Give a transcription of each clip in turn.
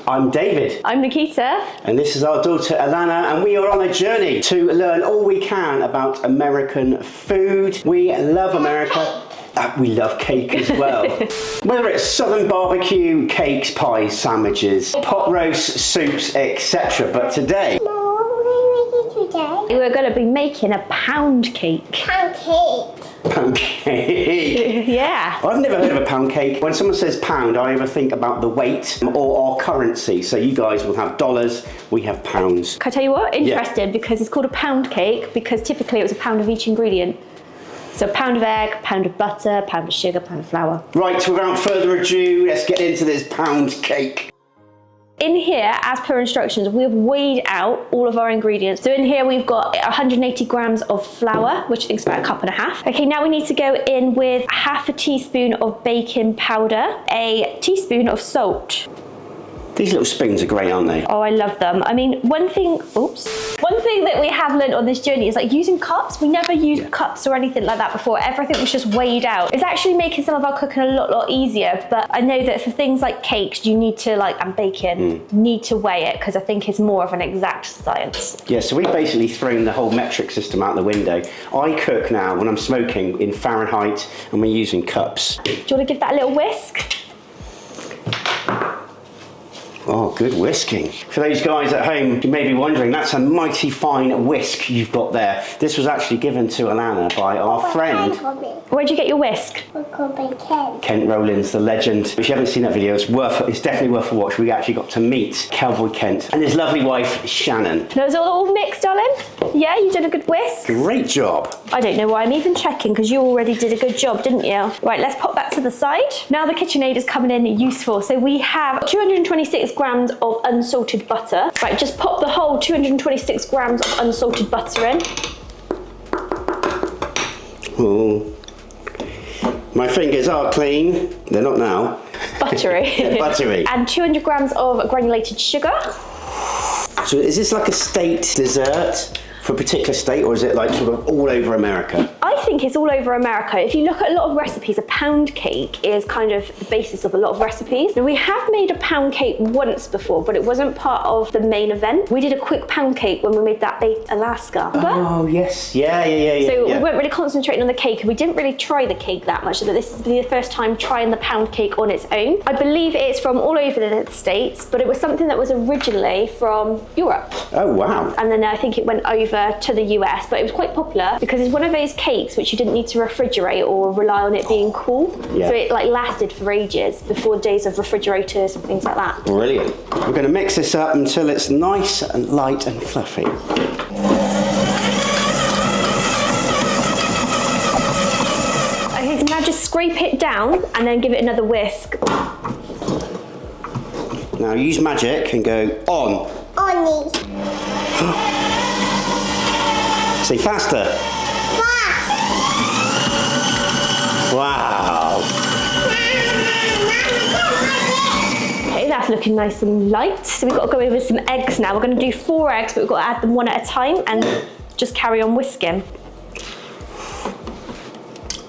I'm David. I'm Nikita. And this is our daughter Alana, and we are on a journey to learn all we can about American food. We love America. We love cake as well. Whether it's southern barbecue, cakes, pies, sandwiches, pot roasts, soups, etc. But today... We're going to be making a pound cake. Pound cake? Yeah. I've never heard of a pound cake. When someone says pound, I either think about the weight or our currency. So you guys will have dollars, we have pounds. Can I tell you what? Interesting, because it's called a pound cake because typically it was a pound of each ingredient. So a pound of egg, pound of butter, pound of sugar, pound of flour. Right, without further ado, let's get into this pound cake. In here, as per instructions, we've weighed out all of our ingredients. So in here we've got 180 grams of flour, which I think is about a cup and a half. Okay, now we need to go in with half a teaspoon of baking powder, a teaspoon of salt. These little spoons are great, aren't they? Oh, I love them. I mean, one thing that we have learned on this journey is like using cups. We never used cups or anything like that before. Everything was just weighed out. It's actually making some of our cooking a lot easier, but I know that for things like cakes, you need to and baking, need to weigh it because I think it's more of an exact science. Yeah, so we've basically thrown the whole metric system out the window. I cook now when I'm smoking in Fahrenheit and we're using cups. Do you want to give that a little whisk? Oh, good whisking. For those guys at home, you may be wondering, that's a mighty fine whisk you've got there. This was actually given to Alana by our friend. Where'd you get your whisk? Kent Rowlands, the legend. If you haven't seen that video, it's definitely worth a watch. We actually got to meet Cowboy Kent and his lovely wife, Shannon. Those are all mixed, darling? Yeah, you did a good whisk? Great job. I don't know why I'm even checking because you already did a good job, didn't you? Right, let's pop that to the side. Now the KitchenAid is coming in useful. So we have 226 grams of unsalted butter. Right, just pop the whole 226 grams of unsalted butter in. Oh, my fingers are clean. They're not now. Buttery. Buttery. And 200 grams of granulated sugar. So is this like a state dessert for a particular state, or is it like sort of all over America? I think it's all over America. If you look at a lot of recipes, a pound cake is kind of the basis of a lot of recipes. Now, we have made a pound cake once before, but it wasn't part of the main event. We did a quick pound cake when we made that baked Alaska. Remember? Oh, yes. Yeah. So we weren't really concentrating on the cake, and we didn't really try the cake that much, but this is the first time trying the pound cake on its own. I believe it's from all over the States, but it was something that was originally from Europe. Oh, wow. And then I think it went over to the US, but it was quite popular because it's one of those cakes which you didn't need to refrigerate or rely on it being cool. Yeah. So it lasted for ages before days of refrigerators and things like that. Brilliant. We're going to mix this up until it's nice and light and fluffy. Okay, so now just scrape it down and then give it another whisk. Now use magic and go on. On. Say faster. Fast. Wow. Okay, that's looking nice and light. So we've got to go in with some eggs now. We're going to do 4 eggs, but we've got to add them one at a time and just carry on whisking.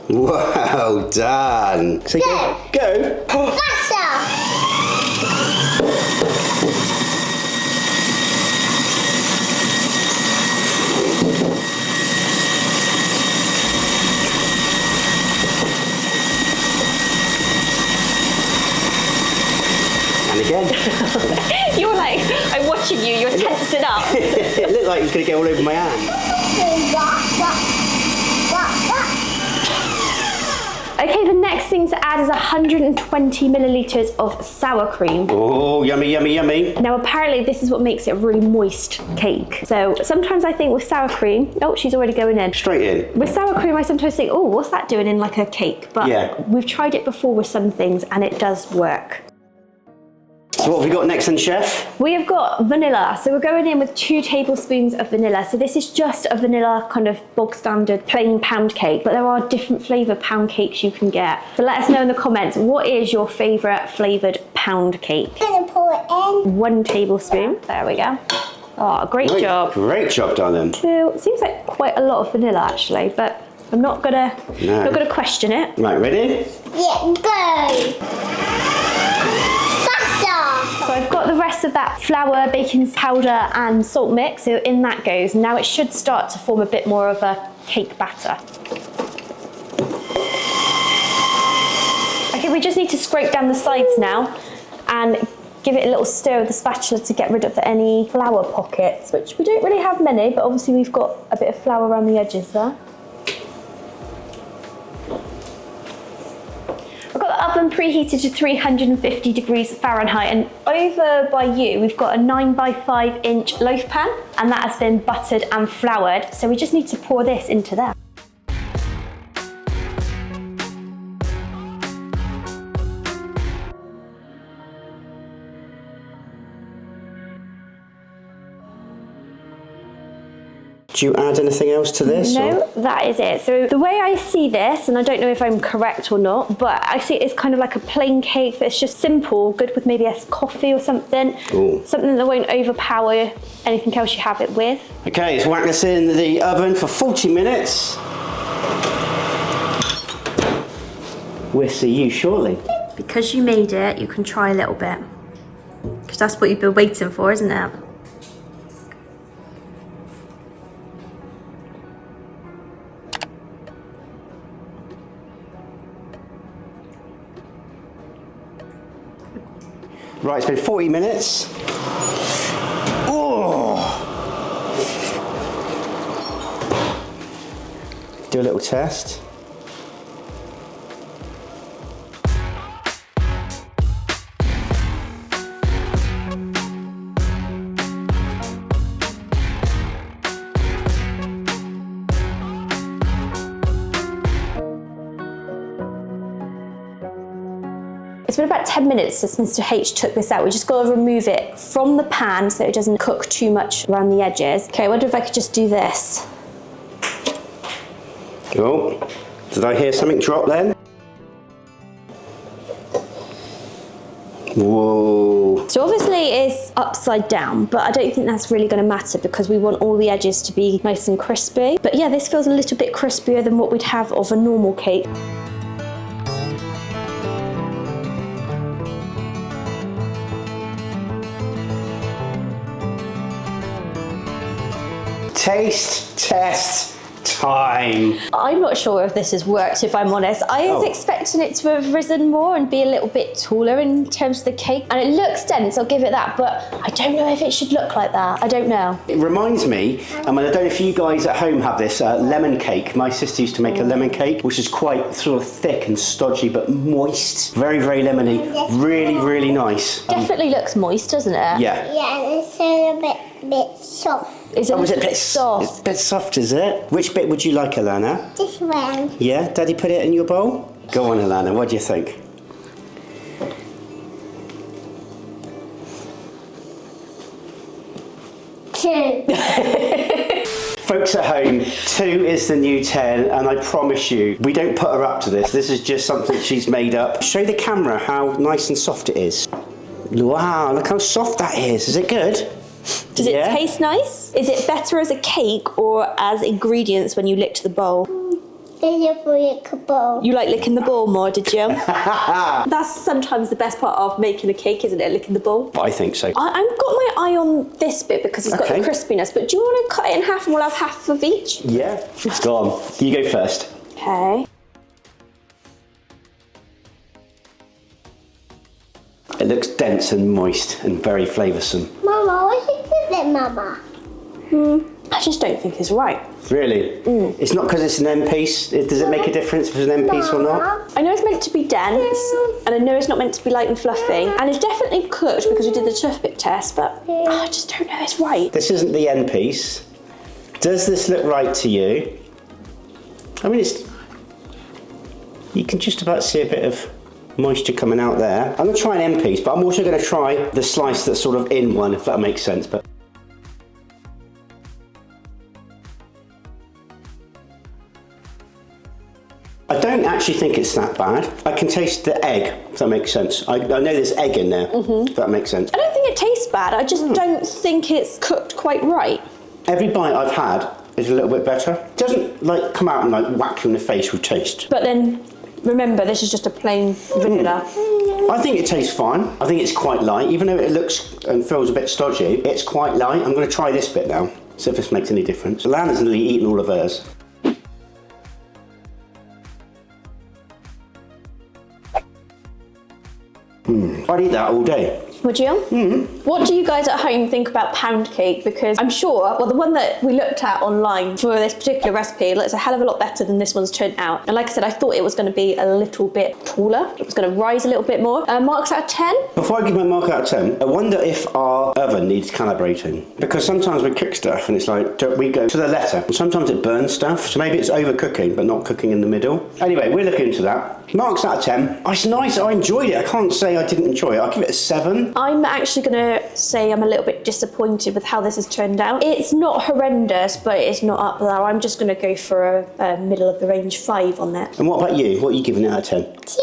Well done. So go. Faster. And again. You're like, I'm watching you, you're tensing up. It looked like it was going to get all over my hand. Okay, the next thing to add is 120 millilitres of sour cream. Oh, yummy, yummy, yummy. Now apparently this is what makes it a really moist cake. So sometimes I think with sour cream, oh, she's already going in. Straight in. With sour cream, I sometimes think, oh, what's that doing in like a cake? But we've tried it before with some things and it does work. So what have we got next then, Chef? We have got vanilla. So we're going in with 2 tablespoons of vanilla. So this is just a vanilla kind of bog standard plain pound cake, but there are different flavour pound cakes you can get. So let us know in the comments, what is your favourite flavoured pound cake? I'm gonna pour it in. 1 tablespoon. There we go. Oh, great job. Great job, darling. 2. It seems like quite a lot of vanilla actually, but I'm not gonna question it. Right, ready? Yeah, go. Faster. So I've got the rest rest of that flour, baking powder and salt mix, so in that goes. Now it should start to form a bit more of a cake batter. Okay, we just need to scrape down the sides now and give it a little stir with the spatula to get rid of any flour pockets, which we don't really have many, but obviously we've got a bit of flour around the edges there. I've got the oven preheated to 350 degrees Fahrenheit, and over by you we've got a 9x5 inch loaf pan, and that has been buttered and floured, so we just need to pour this into there. Do you add anything else to this? No, or? that is it. So the way I see this, and I don't know if I'm correct or not, but I see it as kind of like a plain cake that's just simple, good with maybe a coffee or something. Ooh. Something that won't overpower anything else you have it with. Okay, let's whack this in the oven for 40 minutes. We'll see you shortly. Because you made it, you can try a little bit. Because that's what you've been waiting for, isn't it? Right, it's been 40 minutes. Oh! Do a little test. It's been about 10 minutes since Mr. H took this out. We just got to remove it from the pan so it doesn't cook too much around the edges. Okay, I wonder if I could just do this. Oh, did I hear something drop then? Whoa. So obviously it's upside down, but I don't think that's really going to matter because we want all the edges to be nice and crispy. But yeah, this feels a little bit crispier than what we'd have of a normal cake. Taste test time. I'm not sure if this has worked, if I'm honest. I was expecting it to have risen more and be a little bit taller in terms of the cake. And it looks dense, I'll give it that, but I don't know if it should look like that. I don't know. It reminds me, and I don't know if you guys at home have this, lemon cake. My sister used to make a lemon cake, which is quite sort of thick and stodgy, but moist. Very, very lemony. Really, really nice. Definitely looks moist, doesn't it? Yeah. Yeah, and it's a bit soft. Is it Was a it bit soft? It's a bit soft, is it? Which bit would you like, Alana? This one. Yeah? Daddy put it in your bowl? Go on, Alana. What do you think? Folks at home, 2 is the new 10, and I promise you, we don't put her up to this. This is just something she's made up. Show the camera how nice and soft it is. Wow, look how soft that is. Is it good? Does it taste nice? Is it better as a cake or as ingredients when you licked the bowl? You like licking the bowl more, did you? That's sometimes the best part of making a cake, isn't it? Licking the bowl. I think so. I've got my eye on this bit because it's got the crispiness, but do you want to cut it in half and we'll have half of each? Yeah. Go on. You go first. Okay. It looks dense and moist and very flavoursome. Mama, what is it, Mama? I just don't think it's right. Really? It's not because it's an end piece. Does it make a difference if it's an end piece or not? I know it's meant to be dense, and I know it's not meant to be light and fluffy, and it's definitely cooked because we did the toothpick test, but I just don't know it's right. This isn't the end piece. Does this look right to you? I mean, you can just about see a bit of moisture coming out there. I'm going to try an end piece, but I'm also going to try the slice that's sort of in one, if that makes sense. But I don't actually think it's that bad. I can taste the egg, if that makes sense. I know there's egg in there, if that makes sense. I don't think it tastes bad, I just don't think it's cooked quite right. Every bite I've had is a little bit better. It doesn't like come out and like whack you in the face with taste. But then Remember, this is just a plain vanilla. I think it tastes fine. I think it's quite light. Even though it looks and feels a bit stodgy, it's quite light. I'm going to try this bit now, see if this makes any difference. Alana's nearly eaten all of hers. I'd eat that all day. Would you? What do you guys at home think about pound cake? Because I'm sure, well, the one that we looked at online for this particular recipe looks a hell of a lot better than this one's turned out. And like I said, I thought it was going to be a little bit taller. It was going to rise a little bit more. Marks out of 10? Before I give my mark out of 10, I wonder if our oven needs calibrating. Because sometimes we cook stuff and it's like, we go to the letter. And sometimes it burns stuff. So maybe it's overcooking, but not cooking in the middle. Anyway, we're looking into that. Marks out of 10. Oh, it's nice. I enjoyed it. I can't say I didn't enjoy it. I'll give it a 7. I'm actually going to say I'm a little bit disappointed with how this has turned out. It's not horrendous, but it's not up there. I'm just going to go for a middle of the range 5 on that. And what about you? What are you giving it out of 10? 2.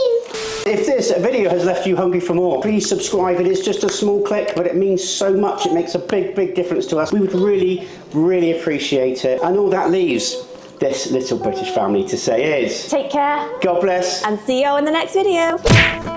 If this video has left you hungry for more, please subscribe. It is just a small click, but it means so much. It makes a big, big difference to us. We would really, really appreciate it. And all that leaves this little British family to say is... Take care. God bless. And see you in the next video.